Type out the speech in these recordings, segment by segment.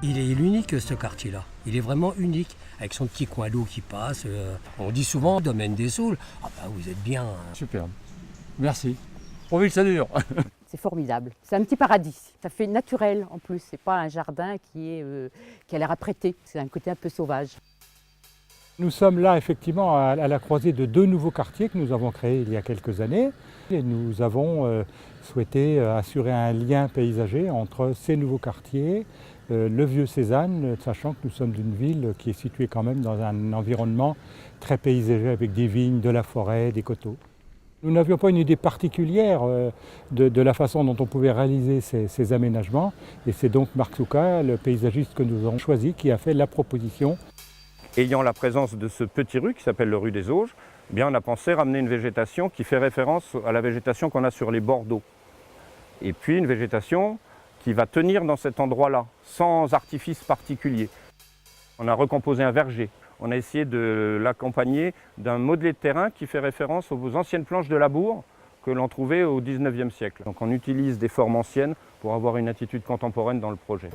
Il est unique ce quartier-là, il est vraiment unique, avec son petit coin d'eau qui passe. On dit souvent domaine des Saules, ah bah vous êtes bien. Superbe, merci. Pourvu que ça dure. C'est formidable, c'est un petit paradis, ça fait naturel en plus, c'est pas un jardin qui a l'air apprêté, c'est un côté un peu sauvage. Nous sommes là effectivement à la croisée de deux nouveaux quartiers que nous avons créés il y a quelques années. Et nous avons souhaité assurer un lien paysager entre ces nouveaux quartiers, le vieux Cézanne, sachant que nous sommes d'une ville qui est située quand même dans un environnement très paysager avec des vignes, de la forêt, des coteaux. Nous n'avions pas une idée particulière de la façon dont on pouvait réaliser ces aménagements. Et c'est donc Marc Souka, le paysagiste que nous avons choisi, qui a fait la proposition. Ayant la présence de ce petit rue qui s'appelle le rue des Auges, eh bien on a pensé ramener une végétation qui fait référence à la végétation qu'on a sur les bords d'eau. Et puis une végétation qui va tenir dans cet endroit-là, sans artifice particulier. On a recomposé un verger. On a essayé de l'accompagner d'un modelé de terrain qui fait référence aux anciennes planches de labour que l'on trouvait au XIXe siècle. Donc on utilise des formes anciennes pour avoir une attitude contemporaine dans le projet.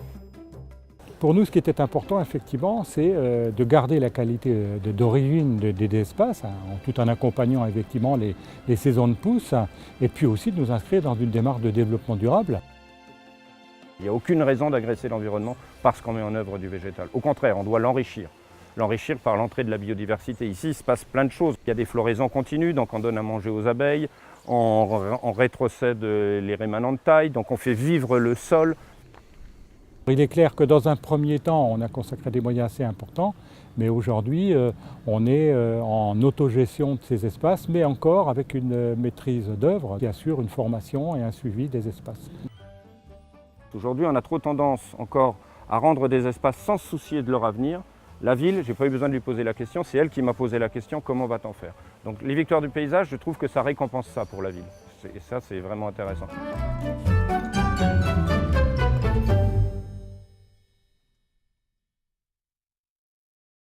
Pour nous, ce qui était important, effectivement, c'est de garder la qualité d'origine des espaces, tout en accompagnant effectivement les saisons de pousse, et puis aussi de nous inscrire dans une démarche de développement durable. Il n'y a aucune raison d'agresser l'environnement parce qu'on met en œuvre du végétal. Au contraire, on doit l'enrichir. L'enrichir par l'entrée de la biodiversité. Ici, il se passe plein de choses. Il y a des floraisons continues, donc on donne à manger aux abeilles, on rétrocède les rémanents de taille, donc on fait vivre le sol. Il est clair que dans un premier temps, on a consacré des moyens assez importants, mais aujourd'hui, on est en autogestion de ces espaces, mais encore avec une maîtrise d'œuvre qui assure une formation et un suivi des espaces. Aujourd'hui, on a trop tendance encore à rendre des espaces sans se soucier de leur avenir. La ville, je n'ai pas eu besoin de lui poser la question, c'est elle qui m'a posé la question, comment va-t-on faire? Donc les victoires du paysage, je trouve que ça récompense ça pour la ville. Et ça, c'est vraiment intéressant.